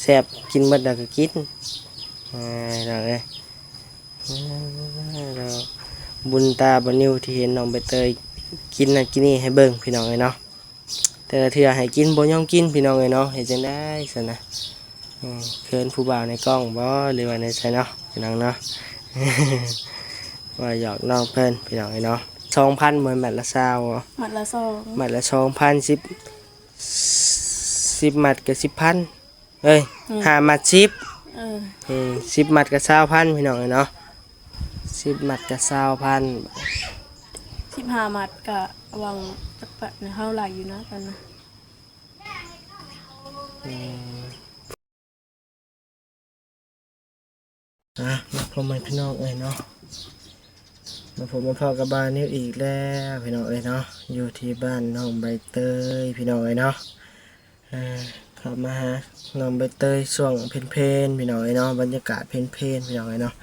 แซ่บกินหมดแล้วก็กินเราเลยเราบุญตาบุญนิ้วที่เห็นน้องใบเตยกินนั่นกินนี่ให้เบิ่งพี่น้องเลยเนาะแต่เถื่อให้กินบ่ยอมกินพี่น้องเลยเนาะเห็นจังได้สินะเคินผู้บ่าวในกล้องบ่หรือว่าในใจเนาะพี่น้องเนาะ ว่าหยอกน้องเพิ่นพี่น้องเลยเนาะ2,000เหมือนมัดละ20มัดละ2มัดละ2,000 10มัดก็10,000เอ้ย5มัด1010มัดก็20,000พี่น้องเลยเนาะ10มัดก็20,000 15มัดก็วางจักปะในเฮาหลายอยู่นะกันนะมาพบพี่น้องเอ้ยเนาะมาพบมาพอกับบ้านนี้อีกแล้วพี่น้องเอ้ยเนาะอยู่ที่บ้านน้องใบเตยพี่น้องเอ้ยเนาะเข้ามาหาน้องใบเตยช่วงเพลนพี่น้องเอ้ยเนาะบรรยากาศเพลนพี่น้องเอ้ยเนาะ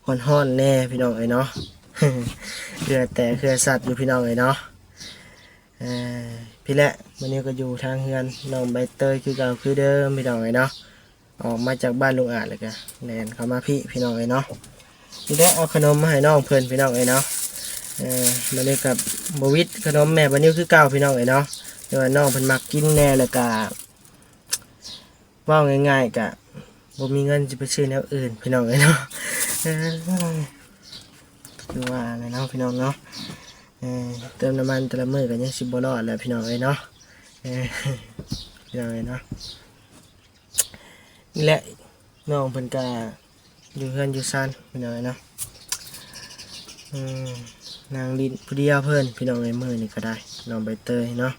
ฮ้อนๆแน่พี่น้องเอ้ยเนาะ เรือแต่เรือสัตว์อยู่พี่น้องเอ้ยเนาะพี่แหละวันนี้ก็อยู่ทางเฮือนน้องใบเตยคือเก่าคือเดิมพี่น้องเอ้ยเนาะออกมาจากบ้านลุงอาจเลยกันแลนเข้ามาพี่น้องเอ้ยเนาะพี่แหละเอาขนมมาให้น้องเพื่อนพี่น้องเอ้ยเนาะมาเลยกับบวิดขนมแม่บันนี้คือเก่าพี่น้องเอ้ยเนาะแต่ว่าน้องเพิ่นมักกินแน่แล้วก็ว่าง่ายๆกะบ่มีเงินจะไปซื้อแนวอื่นพี่น้องเอ้ยเนาะคือว่าอะไรเนาะพี่น้องเนาะเติมน้ำมันแต่ละมื้อก็ยังสิบ่รอดแล้วพี่น้องเอ้ยเนาะพี่น้องเอ้ยเนาะนี่แหละน้องเพิ่นก็อยู่เฮือนอยู่ซ่านพี่น้องเอ้ยเนาะนางดินผู้เดียวเพิ่นพี่น้องเอ้ยมื้อนี่ก็ได้น้องใบเตยเนาะ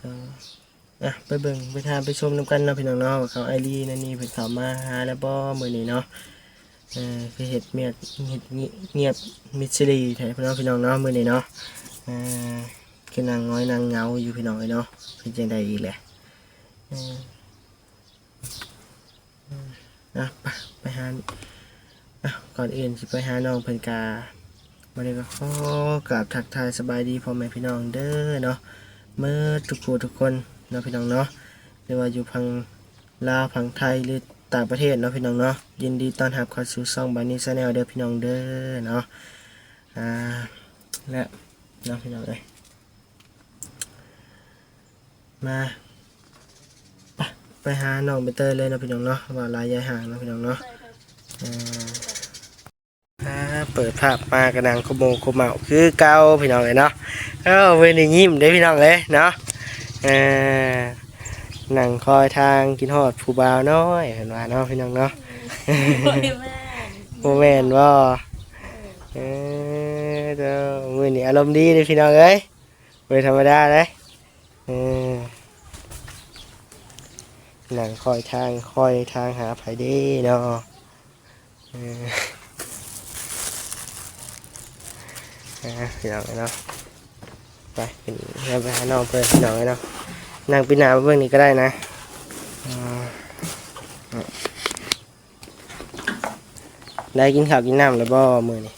ก็ไปเบิ่งไปทานไปชมนำกันเนาะพี่น้องเนาะเขาไอรีนั่นนี่เพิ่นเข้ามาหาแล้วบ่มื้อนี้เนาะคือเห็ดเงียบมิดซิลีแท้พี่น้องเนาะมื้อนี้เนาะคือนางน้อยนางเงาอยู่พี่น้องเนาะเป็นจังได๋อีกแหละไปหาก่อนอื่นสิไปหาน้องเพิ่นกาวันนี้ก็ขอกราบทักทายสบายดีพ่อแม่พี่น้องเด้อเนาะเมื่อทุกผู้ทุกคนเนาะพี่น้องเนาะไม่ว่าอยู่พังลาวพังไทยหรือต่างประเทศเนาะพี่น้องเนาะยินดีต้อนรับเข้าสู่ช่องบานี่ชาแนลเด้อพี่น้องเด้อเนาะและเนาะพี่น้องเลยมาไปหาน้องใบเตยเลยเนาะพี่น้องเนาะว่าลายยายห่างเนาะพี่น้องเนาะเปิดภาพมากระดังขโมงขมเหมาคือเก่าพี่น้องเลยเนาะเว้นยิ้มได้พี่น้องเลยเนาะนั่งคอยทางกินฮอดผู้บ่าวน้อยเห็นว่าเนาะพี่น้องเนาะโมเมนต์ว่าเจ้ามือนี่อารมณ์ดีเลยพี่น้องเอ้ยเป็นธรรมดาเลยนั่งคอยทางหาไผดีเนาะพี่น้องเนาะไปเป็นเราไปหาน้องเพื่อนพี่น้องเนาะนั่งปีนาเบื้องนี้ก็ได้นะได้กินข้าวกินน้ำแล้วบ่มื้อนี้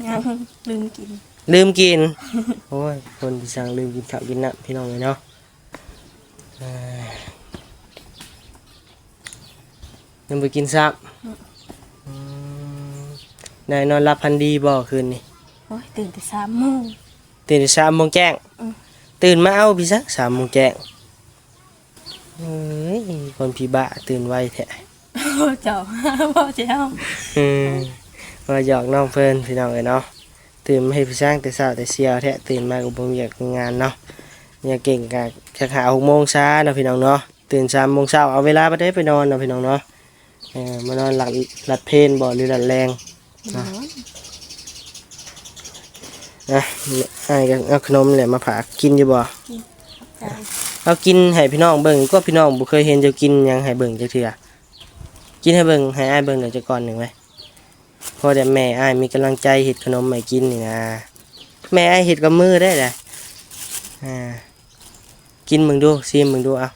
ยังลืมกิน โอ้ยคนที่สั่งลืมกินข้าวกินน้ำพี่น้องเลยเนาะยังไปกินซ้ำได้นอนรับพันดีบ่คืนนี้โอ้ยตื่นแต่3 โมงตื่นแต่3 โมงแจ้งตื่นมาเอาพี่ซัก3 โมงแจ้งคนพี่บ้าตื่นไวแท้เจ้าพ่อเจ้ามาหยอกน้องเพิ่นพี่น้องเลยเนาะตื่นมาให้พี่สร้างแต่เช้าแต่เชียวแท้ตื่นมาก็บ่มีอยากงานเนาะเนี่ยเก่งกะแค่หา6 โมงเช้าเนาะพี่น้องเนาะตื่น3 โมงเช้าเอาเวลาไปได้ไปนอนเนาะพี่น้องเนาะมานอนหลัดเพลนบ่หรือหลัดแรงไอ้ก็เอาขนมแหละมาฝากกินอยู่บ่เอากินให้พี่น้องเบิ่งก็พี่น้องบ่เคยเห็นจะกินยังให้เบิ่งจักเทื่อกินให้เบิ่งให้อ้ายเบิ่งเดี๋ยวจะก่อนหนึ่งไว้พอแต่แม่อ้ายมีกำลังใจเฮ็ดขนมให้กินนี่นะแม่อ้ายเฮ็ดกับมือได้แหละกินมึงดูชิมมึงดูเอา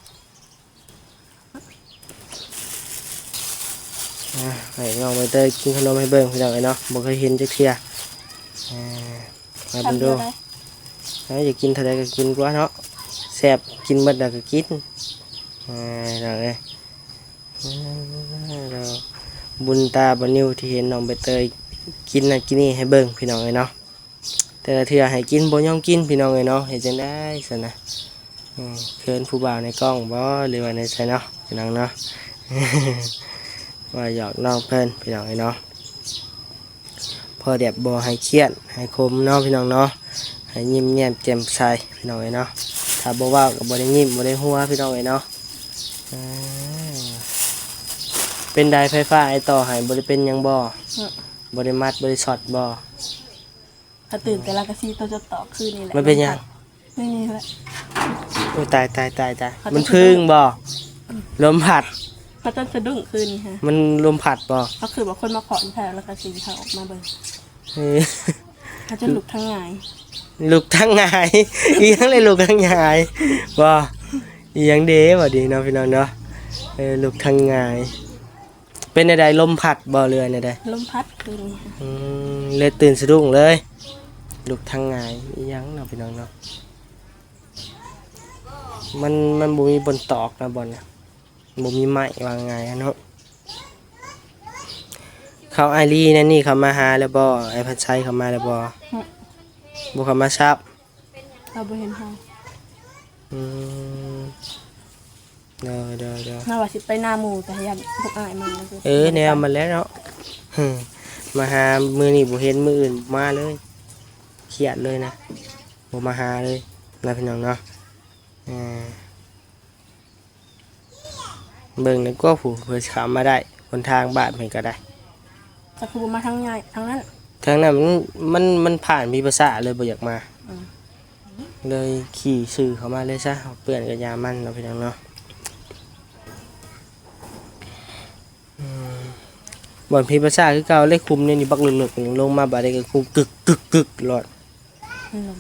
ให้น้องใบเตยกินขนมให้เบิ่งพี่น้องเนาะบ่เคยเห็นจักเทื่อมาเบิ่งดูอยากกินเท่าใดก็กินกว่าเนาะแซ่บกินหมดแล้วก็กิน เราเอ้ยเราบุญตาบนิวที่เห็นน้องใบเตยกินนั่นกินนี่ให้เบิ่งพี่น้องเอ้ยเนาะแต่ละเทื่อให้กินบ่ยอมกินพี่น้องเอ้ยเนาะเฮ็ดจังได๋ซั่นนะเคินผู้บ่าวในกล้องบ่หรือว่าในไสเนาะพี่น้องเนาะ ว่าหยอกน้องเพิ่นพี่น้องเอ้ยเนาะพอแดบบ่ให้เครียดให้คมเนาะพี่น้องเนาะให้ยิ้มแย้มแจ่มใสพี่น้องเอ้ยเนาะถ้าบ่เว้าก็บ่ได้ยิ้มบ่ได้หัวพี่น้องเอ้ยเนาะเป็นไดไฟฟ้าไอ้ต่อให้บ่ได้เป็นหยังบ่บ่ได้มัดบ่ได้ช็อตบ่ ถ้าตื่นแต่ละกะซีตัวจะต่อคืนนี่แหละ มันเป็นหยัง นี่แหละ โอ้ตายมันพึ่งบ่ลมพัด เขาจะสะดุ้งคืนนี่ฮะ มันลมพัดบ่ ก็คือว่าคนมาขออีแถวแล้วกะซีเขาออกมาเบิ่ง เฮ้ย เขาจะลุกทั้งหงาย ลูกทั้งงาย อีหยังเลยลูกทั้งงายบ่อีหยังเด้บ่ดีเนาะพี่น้องเนาะลูกทั้งงาย เป็นใดๆลมพัดบ่เรือใด ลมพัดคืนนี่ฮะ เลยตื่นสะดุ้งเลยลูกทั้งงายอีหยังเนาะพี่น้องเนาะมันบ่มีบนตอกนะบ่เนี่ยบ่มีไม้วางไงเนาะเขาไอรีนั่นนี่เขามาหาแล้วบ่ไอพัดชัยเขามาแล้วบ่บ่เขามาซับ เราบ่เห็นเขา เด้อ น่าว่าสิไปหน้าหมู่แต่ยันพวกอายมันนะคือ แนวมันแล้วเนาะมาหามื้อนี้บ่เห็นมื้ออื่นมาเลยเครียดเลยนะบ่มาหาเลยนะพี่น้องเนาะเบิ่งแล้วก็ผู้เพิ่นเข้ามาได้คนทางบ้านเพิ่นก็ได้ แต่คือบ่มาทางใหญ่ทางนั้น ทางนั้นมันผ่านมีภาษาเลยบ่อยากมา อืม เลยขี่สื่อเข้ามาเลยซะเปื่อนกับยามันเนาะพี่น้องเนาะบ่อนพีภาษาคือเก่าเลขคุมนี่บักลึกๆลงมาบาดได้ก็คุมกึกหลอด นี่ลม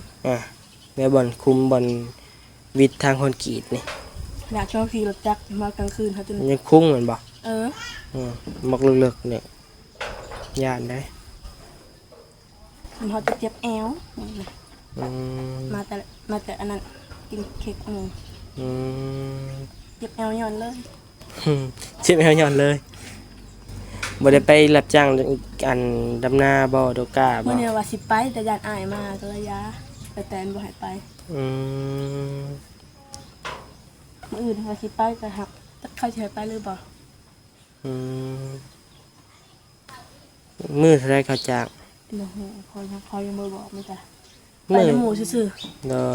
แม่บ่อนคุมบ่อนวิทย์ทางคอนกรีตนี่ อยากชอบขี่รถจักรมากลางคืนเขาจะ ยังคุ้งเหมือนบ่ บักลึกๆเนี่ยย่านได้ มันเขาจะเจ็บแอว อืม มาแต่อันนั้นกินเค้กอืม อืม เจ็บแอวย้อนเลย ชิมเอาหย่อนเลยบ่ได้ไปรับจ้างอันดำนาบ่ดอกกา เมื่ บ่ อเนี่ยว่าสิไปแต่ยันอายมาก็เลยยาแต่แตนบ่ให้ไป อืม มื่ออื่นว่าสิไปแต่หักเขาสิให้ไปหรือบ่ อืมมือเท่าไรเขาจาก บ่ฮู้เขายังบ่บอกไม่จ้ะไป มือ น้ำหมู่ซื่อ เด้อ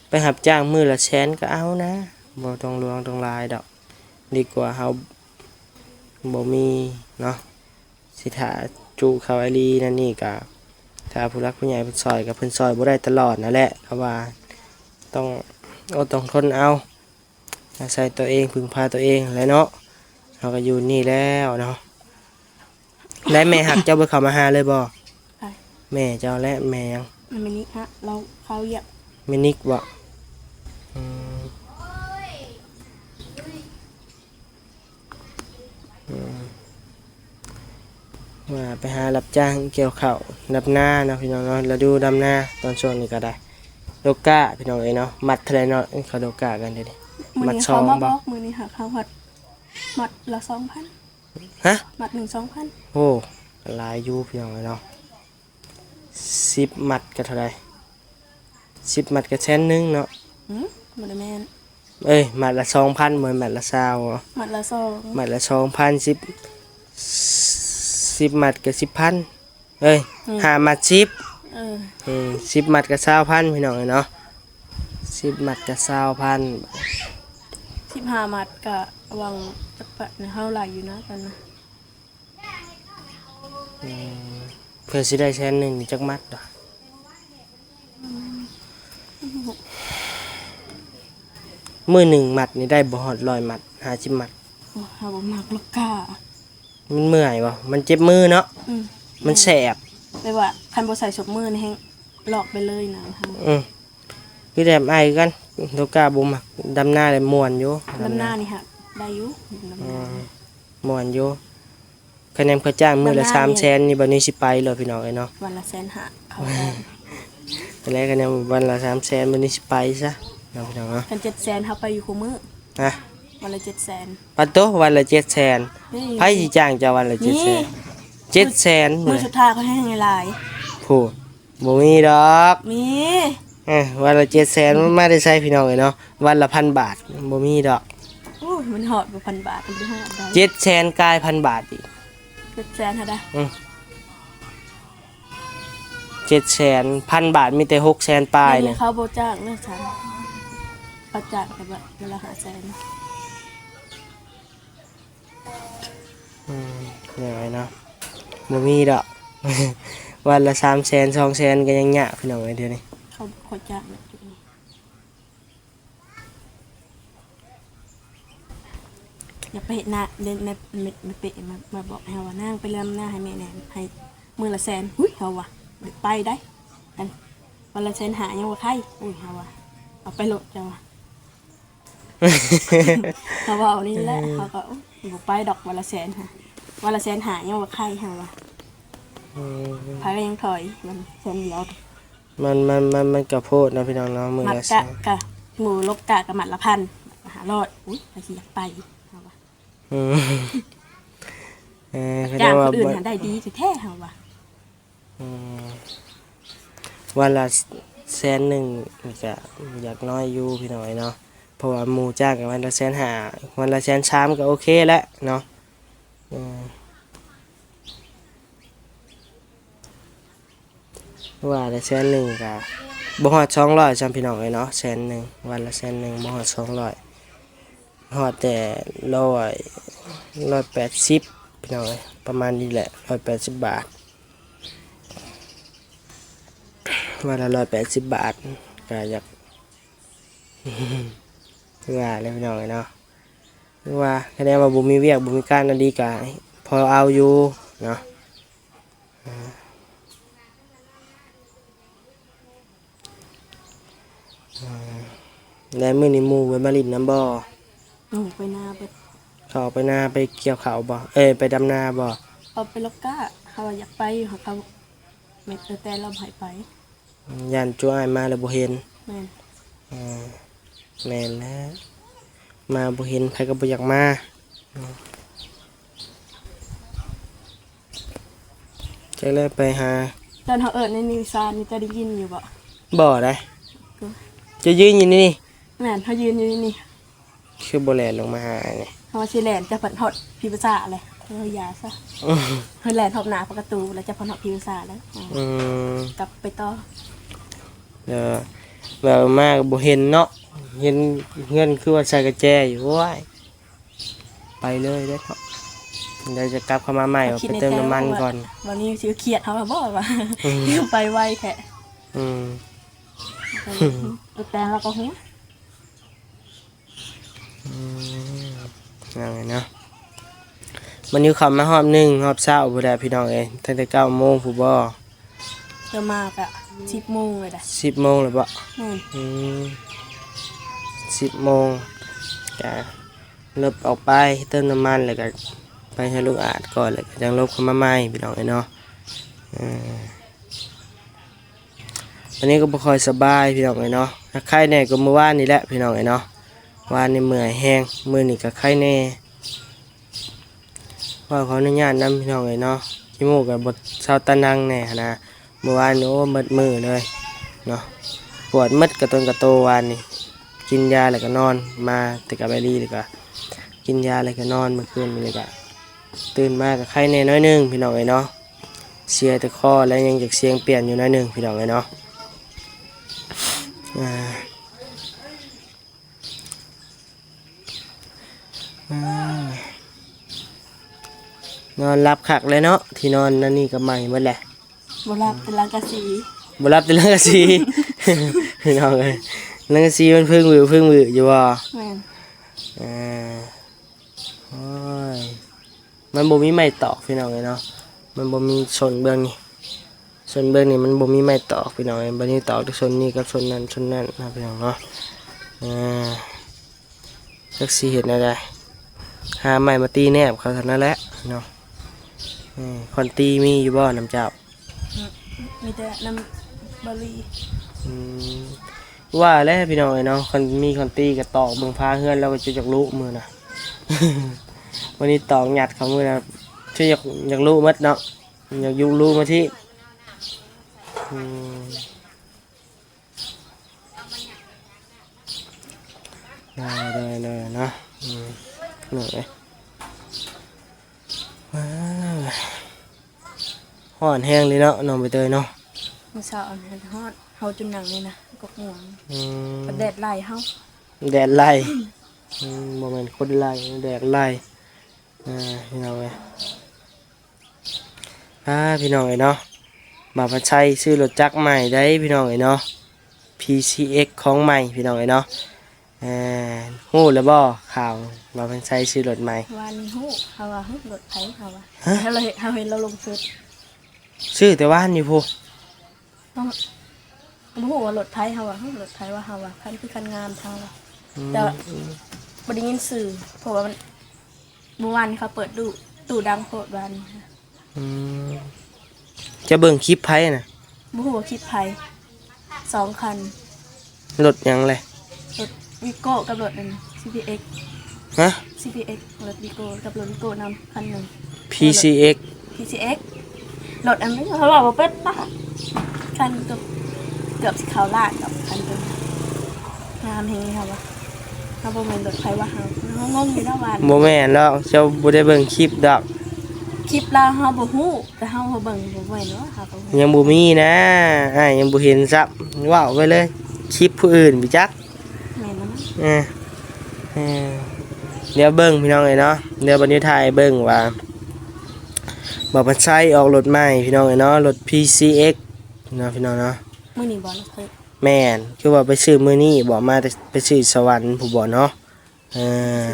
ไปหับจ้างมือละแสนก็เอานะบ่ต้องหลวงต้องลายดอกดีกว่าเฮาบ่มีเนาะสิถ้าจูเขาไอรีนั่นนี่ก็ถ้าผู้รักผู้ใหญ่เพิ่นซอยก็เพิ่นซอยบ่ได้ตลอดนั่นแหละเพราะว่าต้องทนเอาอาศัยตัวเองพึ่งพาตัวเองแหล้วเนาะเฮาก็อยู่นี่แล้วเนาะและแม่หักเจ้าบ่เข้ามาหาเลยบ่ ๆไป แม่เจ้าและแม่ยัง มันไม่นี้ฮะเราเขาเหยียบ แม่นิกบ่อืมว่าไปหารับจ้างเกี่ยวข้าวรับหน้าเนาะพี่น้องเนาะแล้วดูดำหน้าตอนช่วงนี้ก็ได้โลกาพี่น้องเอ้ยเนาะมัดเท่าไหร่เนาะเขาโลกากันเด้ มื้อ มัด นี้ ซอ เขา ง มาบ บ่ อกมื้อนี้หาเขาวัดมัดละ 2,000 ฮะ มัด1 2,000 โอ้หลายอยู่พี่น้องเอ้ยเนาะ10มัดก็เท่าไหร่10มัดก็แสนหนึงเนาะ บ่ได้แม่น เอ้ยมัดละ 2,000 เหมือนมัดละ20เนาะ มัดละ2 มัดละ 2,000 10มัดก็ 10,000 เอ้ย5มัด10 เออ 10มัดก็20,000พี่น้องเอ้ยเนาะ10มัดก็20,000 15มัดก็วางจักปะในเฮาหลายอยู่นะตอนนั้น เพื่อสิได้แสนหนึงนี่จักมัดดอกมื้อหนึ่งมัดนี่ได้บ่ฮอด100มัด50มัด โอ้เฮาบ่มักลูกกา มันเมื่อยบ่มันเจ็บมือเนาะ อืม มันแสบ แปลว่าคันบ่ใส่ศพมือนี่แฮงหลอกไปเลยนะเฮา พี่แดมไอ้ายกันโลกาบ่มักดำหน้าได้ม่วนอยู่ ลำหน้านี่ฮะได้อยู่ลำหน้า ม่วนอยู่คะแนนเขาจ้างมื้อละ ดำหน้านี่ 300,000นี่บัดนี้สิไปเลยพี่น้องเอ้ยเนาะ วันละ150,000เขาได้ ตอนแรกคะแนนวันละ300,000บัดนี้สิไปซะเนาะพี่น้องเนาะ คัน700,000เฮาไปอยู่คู่มื้อ นะ เ วันละ700,000 ปัตโตวันละ700,000 นี่ ไผสิจ้างเจ้าวันละ นี่ 700,000 700,000 มื้ มื้ อ อ สุดท้ายเขาให้หลาย ผู้บ่มีดอก มี วันละ700,000มันมาได้ใช้พี่น้องเอ้ยเนาะวันละ1,000 บาทบ่มีดอก โอ้ยมันหอดบ่พันบาทมันบ่หอดได้ 700,000กลาย1,000 บาทอีก 700,000เท่าใด 700,000 1,000 บาทมีแต่600,000ปลาย นี่ เนี่ย เขาบ่จ้างนะฉันเขาจ้างแต่ว่าเวลา500,000 ยังไงเนาะบ่มีดอก วันละ300,000 200,000ก็ยังยากพี่น้องเอ้ยเดี๋ยวนี้ เขาจ้างนะจุดนี้อย่าไปเห็นหน้าเล่นไม่เปะมาบอกให้ว่านั่งไปเริ่มหน้าให้แม่แหน่ให้มือละแสนหุ้ยเฮาว่ะเดี๋ยวไปได้อันวันละแสนหายังว่าใครอุ้ยเฮาว่ะเอาไปโหลดจ้าว่ะ เขาบอกเอานี่แหละเขาก็บอกไปดอกวันละแสนค่ะวันละแสนหายังว่าใครเฮาว่ะพายก็ยังถอยมันแสนเดียว มันกระโพดเนาะพี่น้องเนาะมื้อ มัด ละ กะกะหมูลบกะกับมัดละพัน500อุ้ยไปสิอยากไปเฮาว่ะ อืมเขา จ้า จะ ง ว่า คนอื่นหันได้ดีแท้ๆเฮาว่ะ วันละ100,000นี่ก็อยากน้อยอยู่พี่น้องเอ้ยเนาะเพราะว่าหมู่จ้างกันวันละ150,000วันละ130,000ก็โอเคแล้วเนาะว่าละ100,000ก็บ่ฮอด200จำพี่น้องเอ้ยเนาะ100,000วันละ100,000บ่ฮอด200ฮอดแต่180พี่น้องเอ้ยประมาณนี้แหละ180 บาทวันละ180 บาทก็อยาก ว่าเลยพี่น้องเอ้ยเนาะว่าคะแนนว่าบ่มีเวียกบ่มีการอันดีก็พอเอาอยู่เนาะแล้วมื้อนี้หมู่ไว้มาลิ้นน้ำบ่ ไปนาไป เขาไปนาไปเกี่ยวข้าวบ่ไปดำนาบ่ เอาไปลบกะเขาอยากไปเขาเม็ดแต่เราหายไป ย่านจ้วยมาแล้วบ่เห็น แม่น แม่นแล้วมาบ่เห็นไผก็บ่อยากมาจะเลยไปหา ตอนเขาเอิดในนิวซานนี่จะได้ยินอยู่บ่ บ่ได้จะยืนอยู่นี่ แม่นเขายืนอยู่นี่ คือบ่แล่นลงมาหานี่ เขาว่าสิแลนจะผันหอดพิวซ่าเลยเขายาซะเขาแลนทบหน้าประตูแล้วจะผันหอดพิวซ่าแล้วกลับไปต่อ เออแบบมาก็บ่เห็นเนาะเห็นเงินคือว่าใส่กระแจอยู่ว้ายไปเลยเด้อเนาะเดี๋ยวจะกลับเข้ามาใหม่ว่าไปเติมน้ำมันก่อน วันนี้สิเครียดเขาบ่ว่าไปไวแท้ แต่เราก็หัว ยังไงเนาะมันอยู่ขับมาหอบหนึ่งหอบเช้าผู้ใดพี่น้องเอ้ยตั้งแต่9 โมงผู้บ่ จะมากะ10 โมงเลยได้ 10 โมงเลยบ่ 10 โมงก็ลบออกไปเติมน้ำมันแล้วก็ไปให้ลูกอาดก่อนแล้วก็จังลบเข้ามาใหม่พี่น้องเอ้ยเนาะวันนี้ก็บ่ค่อยสบายพี่น้องเอ้ยเนาะไข้แน่ก็เมื่อวานนี่แหละพี่น้องเอ้ยเนาะวานนี่เมื่อยแห้งมื้อนี้ก็ไข้แน่ว่าขออนุญาตนำพี่น้องเอ้ยเนาะขี้มูกก็บ่เช้าตะนังแน่นะเมื่อวานนี่โอ้หมดมื้อเลยเนาะปวดหมดกระต้นกระโตวานนี่กินยาแล้วก็นอนมาแต่กับไอรีแล้วก็กินยาแล้วก็นอนเมื่อคืนนี่ก็ตื่นมาก็ไข้แน่น้อยนึงพี่น้องเอ้ยเนาะเสียแต่คอแล้วยังอยากเสียงเปลี่ยนอยู่น้อยนึงพี่น้องเอ้ยเนาะนอนรับคักเลยเนาะที่นอนนั่นนี่ก็ใหม่หมดแหละ โบราณเป็นลังกะสี บ่รับแต่เรื่องกะสี พี่น้องเอ้ยเรื่องกะสีมันพึ่งวืออยู่บ่ แม่น โอ้ยมันบ่มีไม้ตอกพี่น้องเอ้ยเนาะมันบ่มีชนเบื้องนี่ชนเบื้องนี่มันบ่มีไม้ตอกพี่น้องเอ้ยบัดนี้ตอกที่ชนนี่กับชนนั้นนะพี่น้องเนาะจักสิเฮ็ดแนวใดหาไม้มาตีแนบเขาเท่านั้นแหละเนาะคนตีมีอยู่บ่น้ำเจ้า มีแต่น้ำบาลี ว่าแล้วพี่น้องเอ้ยเนาะคนมีคนตีก็ตอกเบิ่งพาเฮือนแล้วก็จะจักรู้มือน่ะ วันนี้ตอกหยัดเขามือน่ะช่วยอยากรู้หมดเนาะอยากอยู่รู้มาที่อืมได้เนาะหน่อยว้าวฮ้อนแห้งเลยเนาะน้องใบเตยเนาะ มื้อเช้าอันนั้นฮอดเฮาจนหนังเลยนะกกม่วง อืม ประแดดไล่เฮา แดดไล่บ่แม่นคนไล่แดดไล่พี่น้องเอ้ยพี่น้องเอ้ยเนาะมาพันชัยซื้อรถจักรใหม่ได้พี่น้องเอ้ยเนาะ PCX ของใหม่พี่น้องเอ้ยเนาะฮู้แล้วบ่ข่าวมาพันชัยซื้อรถใหม่ วันนี้ฮู้เฮาว่าฮู้รถไผเฮาว่า ฮะ เฮาเห็นเราลงเฟซ ซื้อแต่ว่านอยู่พู้ ต้องบ่ฮู้ว่ารถไผเฮาว่าฮู้รถไผว่าเฮาว่าคันคือคันงามเฮาว่าแต่บ่ได้ยินสื่อเพราะว่ามันเมื่อวานเขาเปิดตู้ดังโพดวัน อืมจะเบิ่งคลิปไผน่ะ บ่ฮู้ว่าคลิปไผ2คัน รถหยังเลย รถวิโก้กับรถอัน CPX ฮะ CPX รถวิโก้กับรถวิโก้นำคันหนึง PCX PCX รถอันนี้เขาบอกว่าเป็นปะคันเกือบสิขาวลาดกับคันเป็นงามเฮงค่ะวะเขาบอกเป็นรถไฟว่าเขางงอยู่นะวัน บ่แม่นแล้วเจ้าบ่ได้เบิ่งคลิปดอก คลิปลาวเขาบ่ฮู้แต่เขาเบิ่งบ่ไหวเนาะค่ะบ่ฮู้ ยังบ่มีนะยังบ่เห็นซับว้าวไปเลยคลิปผู้อื่นพี่จัก แม่นนะ เออเออเดี๋ยวเบิ่งพี่น้องเอ้ยเนาะเดี๋ยวบัดนี้ถ่ายเบิ่งว่าบ่พันชัยออกรถใหม่พี่น้องเอ้ยเนาะรถ PCX เนาะพี่น้องเนาะ มื้อนี้บ่เคย แม่นคือว่าไปซื้อมื้อนี้บ่มาแต่ไปซื้อสวรรค์ผู้บ่เนาะเออ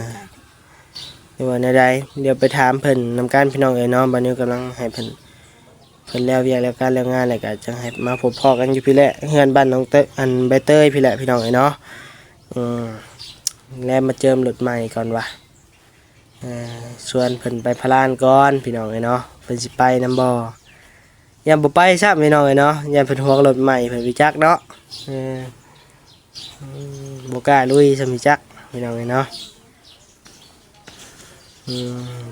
เดี๋ยวว่าแนวใดเดี๋ยวไปถามเพิ่นนำการพี่น้องเอ้ยเนาะบัดนี้กำลังให้เพิ่นแล้วเวียกแล้วการแล้วงานแล้วก็จังให้มาพบพ้อกันอยู่พี่แหละเฮือนบ้านน้องเตยอันใบเตยพี่แหละพี่น้องเอ้ยเนาะแล้วมาเจิมรถใหม่ก่อนว่ะชวนเพิ่นไปพลานก่อนพี่น้องเอ้ยเนาะเพิ่นสิไปนำบ่ยามบ่ไปซับพี่น้องเอ้ยเนาะยามเพิ่นห่วงรถใหม่เพิ่นวิจักเนาะบ่กล้าลุยซ้ำวิจักพี่น้องเอ้ยเนาะ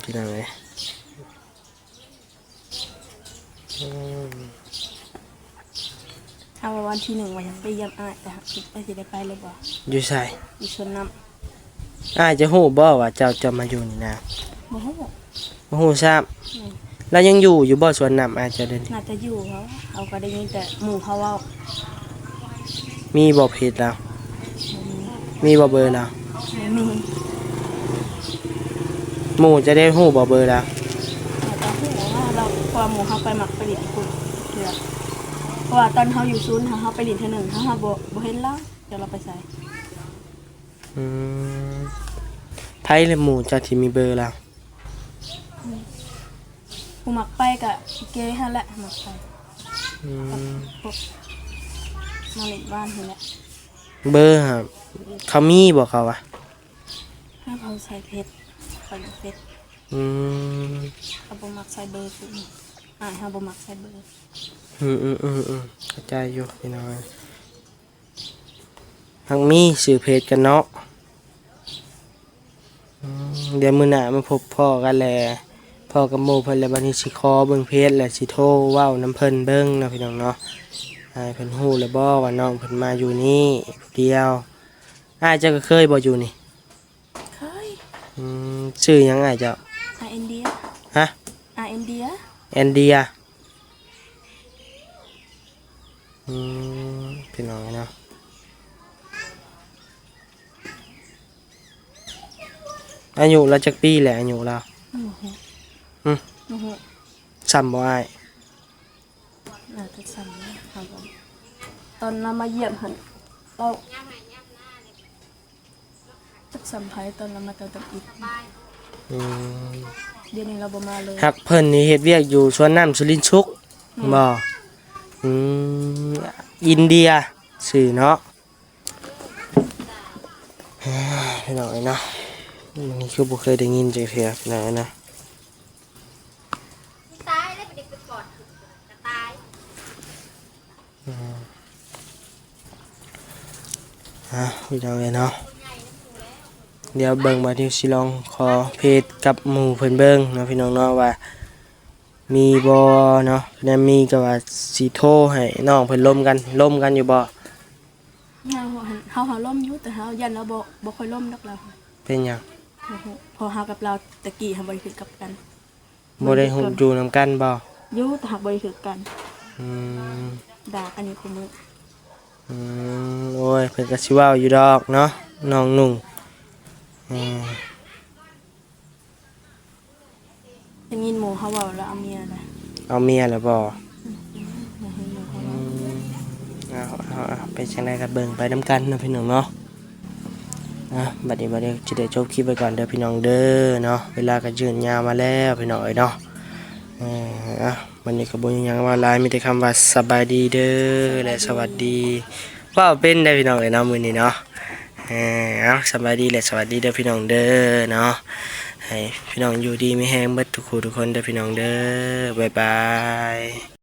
พี่น้องเอ้ยเอาว่าวันที่1ว่ายังไปเยี่ยมอ้ายแต่คิดว่าสิได้ไปเลยบ่ อยู่ไส อีชวนน้ำ อ้ายจะฮู้บ่ว่าเจ้าจะมาอยู่นี่นะ บ่ฮู้ บ่ฮู้ซ้ำแล้วยังอยู่บ่สวนน้ำอาจจะเดิน น่าจะอยู่เขาก็ได้ยินแต่หมู่เขาเว้า มีบ่เพจแล้วมีบ่เบอร์แล้ว บ่มี หมู่จะได้ฮู้บ่เบอร์แล้ว แต่ฮู้ว่าเราพอหมู่เขาไปหมักไปเรียนคุณเถื่อเพราะว่าตอนเขาอยู่ศูนย์เขาไปเรียนเทื่อหนึงเขาบ่เห็นแล้วเดี๋ยวเราไปใส่ ไผและหมู่จะที่มีเบอร์แล้ว ผู้หมักไปกับเก้ฮะแหละหมักไปพวกมาเล่นบ้านนี่แหละ เบอร์ครับเขามีบ่เขาวะ ถ้าเขาใส่เพชรใส่เพชร อืม เขาบ่มักใส่เบอร์คือเขาบ่มักใส่เบอร์ เข้าใจอยู่พี่น้อยทั้งมีสื่อเพจกันเนาะเดี๋ยวมื้อหน้ามาพบพ่อกันแหละพ่อกับโมเพิ่นแล้วบัดนี้สิขอเบิ่งเพจแล้วสิโทรเว้านํเพิ่นเบิ่งเนาะพี่น้องเนาะให้เพิ่นฮู้แล้วบ่ว่าน้องเพิ่นมาอยู่นี่ผู้เดียวอ้ายเจ้าก็เคยบ่อยู่นี่ เคย ชื่อหยังอ้ายเจ้า อินเดีย ฮะ อินเดีย แอนเดียพี่น้องเนาะอายุเราจักปีแหละอายุเรา โอ้โห อืม โอ้โห ซ้ำบ่อ้าย น่าจะสั่นนะครับผมตอนเรามาเยี่ยมหันเราจักสัมภาษณ์ตอนเรามาเติมอีก เดี๋ยวนี้เราบ่มาเลย ฮักเพิ่นนี่เฮ็ดเวียกอยู่สวนน้ำสุรินทร์ชุกบ่อินเดียชื่อเนาะพี่น้องเนาะนี่คือบ่เคยได้ยินจักเทื่อพี่น้องนะตายแล้วไปเด็กไปกอดจะตาย พี่น้องเอ้ยเนาะเดี๋ยวเบิ่งว่าที่สิลองขอเพจกับหมู่เพิ่นเบิ่งเนาะพี่น้องเนาะว่ามีบ่เนาะถ้ามีก็ว่าสิโทรให้น้องเพิ่นล่มกันอยู่บ่ เฮาล่มอยู่แต่เฮายันเราบ่ค่อยล่มดอกเรา เป็นหยัง พอเฮากับเราตะกี้เฮาบ่ได้คือกับกัน บ่ได้ฮู้อยู่นํกันบ่ อยู่แต่หักบ่ได้คือกัน อืม ด่ากันอยู่คุมื้อ โอ้ยเพิ่นก็สิเว้าอยู่ดอกเนาะน้องนุ่งอืม ได้ยินหมู่เฮาเว้าแล้วเอาเมียน่ะ เอาเมียแล้วบ่ อย่าให้หมู่เฮา เอาไปจังได๋ก็เบิ่งไปนํกันเนาะพี่น้องเนาะบัดนี้สิได้จบคลิปไว้ก่อนเด้อพี่น้องเด้อเนาะเวลาก็ยืนยาวมาแล้วพี่น้องเอ้ยเนาะวันนี้ก็บ่มีหยังว่าหลายมีแต่คำว่าสบายดีเด้อและสวัสดีว้าวเป็นได้อพี่น้องเอ้ยเนาะมื้อนี้เนาะสบายดีและสวัสดีเด้อพี่น้องเด้อเนาะให้พี่น้องอยู่ดีมีแรงเบิดทุกคู่ทุกคนเด้อพี่น้องเด้อบ๊ายบาย